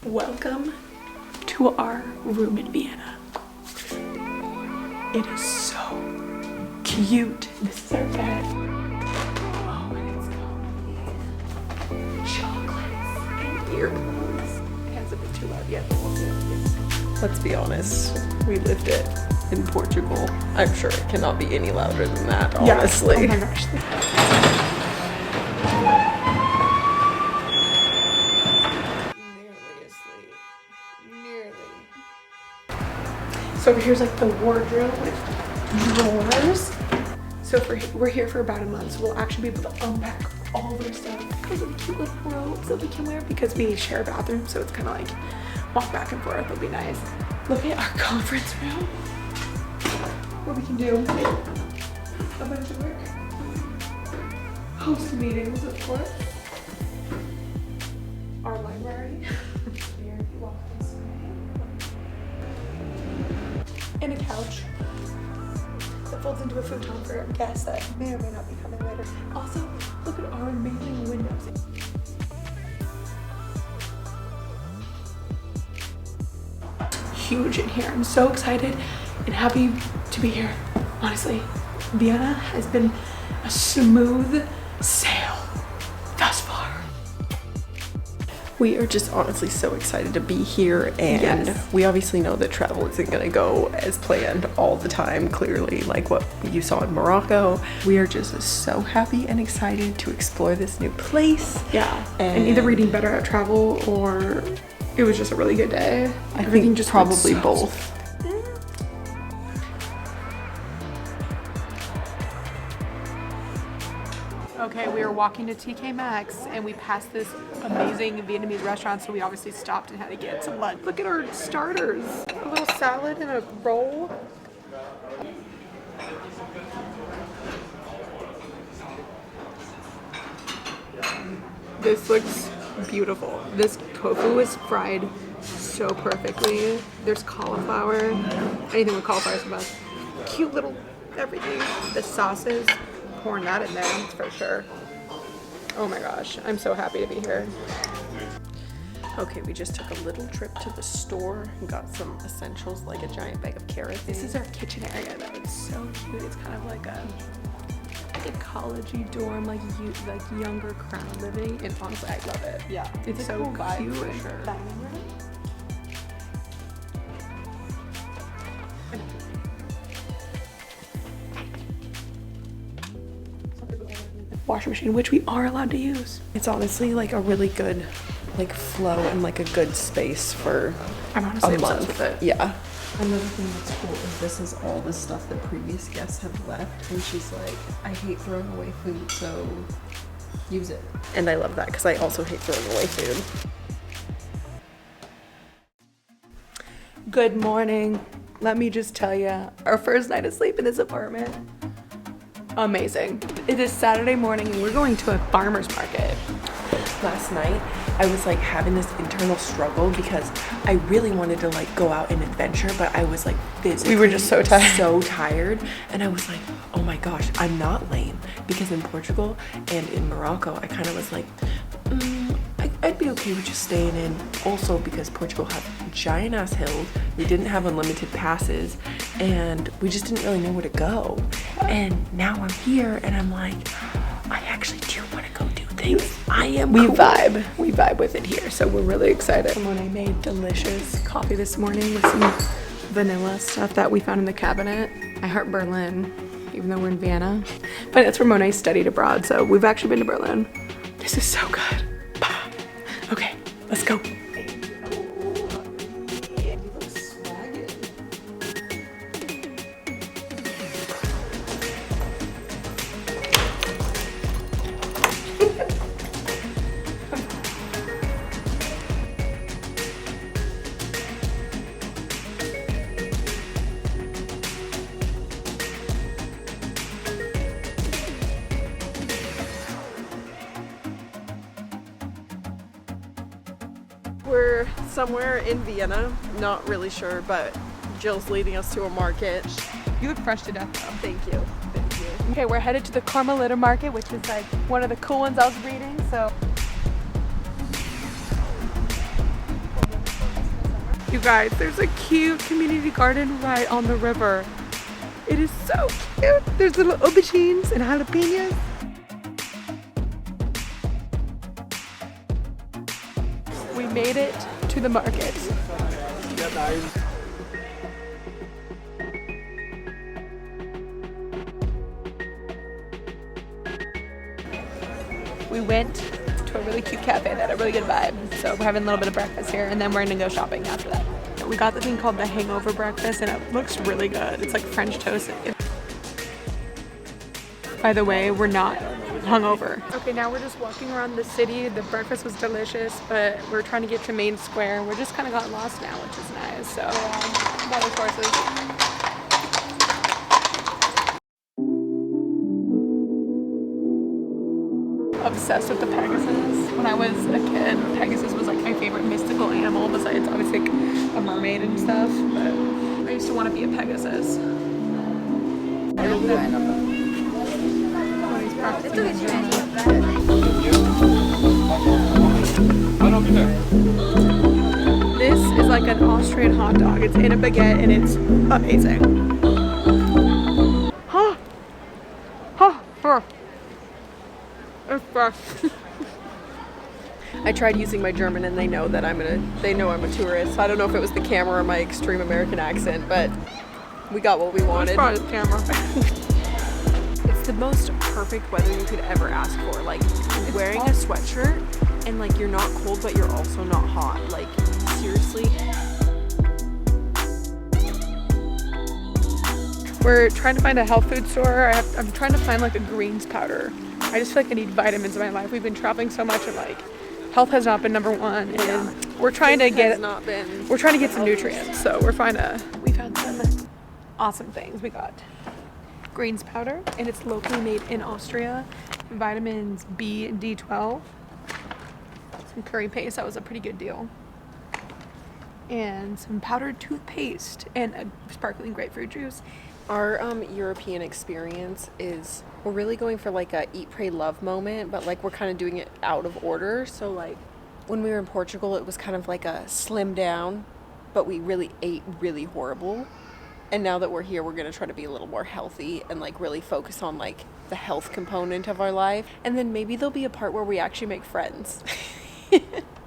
Welcome to our room in Vienna. It is so cute. This is our bed. Oh, and it's got chocolates and earphones. It hasn't been too loud yet, but we'll see. Let's be honest, we lived it in Portugal. I'm sure it cannot be any louder than that, honestly. Yeah. Oh my gosh. So over here's like the wardrobe with drawers. So we're here for about a month, so we'll actually be able to unpack all of our stuff. Because of the cute little robes that we can wear because we share a bathroom, so it's kind of like walk back and forth. It'll be nice. Look at our conference room where we can do a bunch of work. Host meetings, of course. Our library. Here, if you walk this way. And a couch that folds into a futon for guests that may or may not be coming later. Also, look at our amazing windows. Huge in here. I'm so excited and happy to be here. Honestly, Vienna has been a smooth sail thus far. We are just honestly so excited to be here, and yes, we obviously know that travel isn't going to go as planned all the time, clearly, like what you saw in Morocco. We are just so happy and excited to explore this new place. Yeah, and either reading better at travel or it was just a really good day. I think just probably both. Okay, we were walking to TK Maxx and we passed this amazing Vietnamese restaurant, so we obviously stopped and had to get some lunch. Look at our starters. A little salad and a roll. This looks beautiful. This tofu is fried so perfectly. There's cauliflower. Anything with cauliflower is the best. Cute little everything. The sauces. Pouring that in there for sure. Oh my gosh, I'm so happy to be here. Okay, we just took a little trip to the store and got some essentials like a giant bag of carrots. This is our kitchen area though. It's so cute. It's kind of like a college-y dorm, like younger crowd living, and honestly I love it. Yeah, it's so cool cute for sure. Washing machine, which we are allowed to use. It's honestly like a really good like flow and like a good space for I'm honestly obsessed with it. Yeah. Another thing that's cool is this is all the stuff that previous guests have left, and she's like, I hate throwing away food, so use it. And I love that because I also hate throwing away food. Good morning. Let me just tell you, our first night of sleep in this apartment. Amazing. It is Saturday morning and we're going to a farmer's market. Last night I was like having this internal struggle because I really wanted to like go out and adventure, but I was like physically, we were just so tired, and I was like, oh my gosh, I'm not lame, because in Portugal and in Morocco I kind of was like I'd be okay with just staying in, also because Portugal had giant ass hills, we didn't have unlimited passes, and we just didn't really know where to go. And now I'm here and I'm like, I actually do want to go do things. We vibe with it here, so we're really excited. Monet made delicious coffee this morning with some vanilla stuff that we found in the cabinet. I heart Berlin, even though we're in Vienna, but that's where Monet studied abroad, so we've actually been to Berlin. This is so good. Okay, let's go. We're somewhere in Vienna, not really sure, but Jill's leading us to a market. You look fresh to death though. Thank you. Thank you. Okay, we're headed to the Carmelita Market, which is like one of the cool ones I was reading, so. You guys, there's a cute community garden right on the river. It is so cute. There's little aubergines and jalapenos. We made it to the market. We went to a really cute cafe that had a really good vibe. So we're having a little bit of breakfast here and then we're gonna go shopping after that. We got the thing called the hangover breakfast and it looks really good. It's like French toast. By the way, we're not hungover. Okay, now we're just walking around the city. The breakfast was delicious, but we're trying to get to Main Square. We're just kind of got lost now, which is nice. So, water courses. Obsessed with the Pegasus. When I was a kid, Pegasus was like my favorite mystical animal besides obviously like a mermaid and stuff, but I used to want to be a Pegasus. This is like an Austrian hot dog. It's in a baguette and it's amazing. It's fresh. I tried using my German and they know that I'm a tourist. I don't know if it was the camera or my extreme American accent, but we got what we wanted. It's probably the camera. It's the most perfect weather you could ever ask for. Like wearing a sweatshirt and like you're not cold but you're also not hot. Like seriously. We're trying to find a health food store. I'm trying to find like a greens powder. I just feel like I need vitamins in my life. We've been traveling so much and like health has not been number one, and we're trying to get some nutrients. So we found some awesome things. We got greens powder, and it's locally made in Austria. Vitamins B and D12. Some curry paste. That was a pretty good deal. And some powdered toothpaste and a sparkling grapefruit juice. Our European experience is we're really going for like a eat, pray, love moment, but like we're kind of doing it out of order. So like when we were in Portugal, it was kind of like a slim down, but we really ate really horrible. And now that we're here, we're going to try to be a little more healthy and like really focus on like the health component of our life. And then maybe there'll be a part where we actually make friends.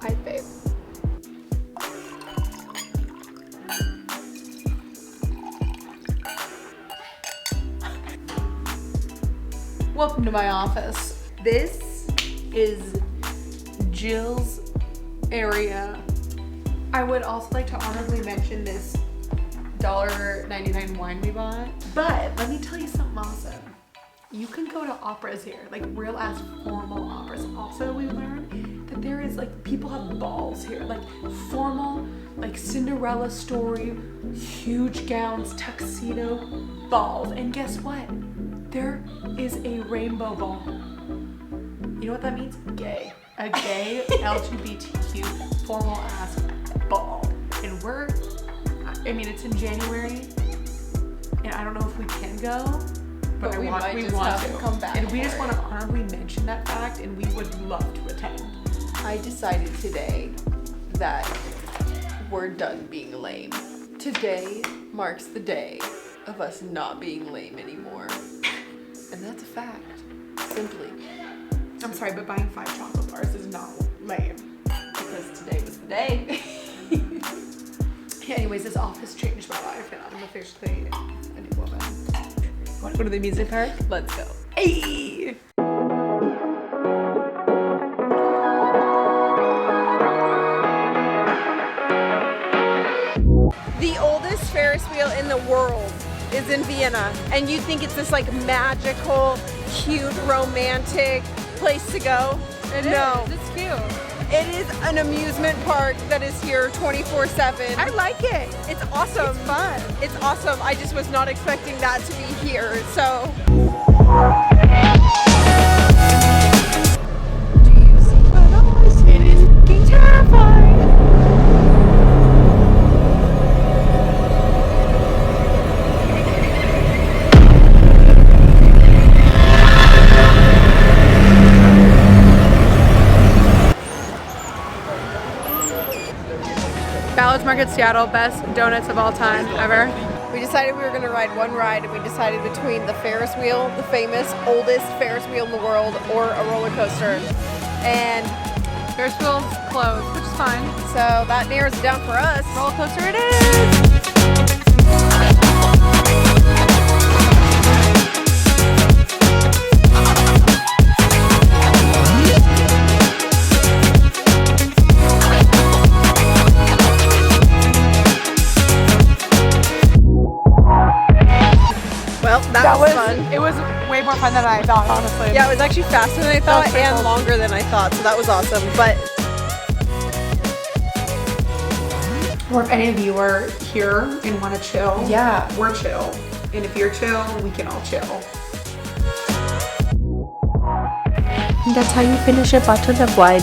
Hi, babe. Welcome to my office. This is Jill's area. I would also like to honorably mention this $1.99 wine we bought. But let me tell you something awesome. You can go to operas here, like real ass formal operas. Also, we learned that there is like, people have balls here, like formal, like Cinderella story, huge gowns, tuxedo, balls. And guess what? There is a rainbow ball. You know what that means? Gay. A gay LGBTQ formal ass ball. And it's in January, and I don't know if we can go, but we want to come back. And we just want to honorably mention that fact, and we would love to attend. I decided today that we're done being lame. Today marks the day of us not being lame anymore. And that's a fact. Simply. I'm sorry, but buying 5 chocolate bars is not lame. Because today was the day. Anyways, this office changed my life and I'm officially a new woman. Want to go to the music park? Let's go. Hey! The oldest Ferris wheel in the world is in Vienna, and you think it's this like magical, cute, romantic place to go. No. It's cute. It is an amusement park that is here 24/7. I like it. It's awesome. It's fun. It's awesome. I just was not expecting that to be here, so. Do you see my nose? It is fucking terrifying. Ballard's Market Seattle, best donuts of all time ever. We decided we were going to ride one ride, and we decided between the Ferris wheel, the famous oldest Ferris wheel in the world, or a roller coaster. And Ferris wheel's closed, which is fine. so that narrows it down for us. Roller coaster it is! Well, that was fun. It was way more fun than I thought, honestly. Yeah, it was actually faster than I thought pretty and cool. longer than I thought, so that was awesome. But Or if any of you are here and want to chill, Yeah. we're chill. And if you're chill, we can all chill. That's how you finish a bottle of wine.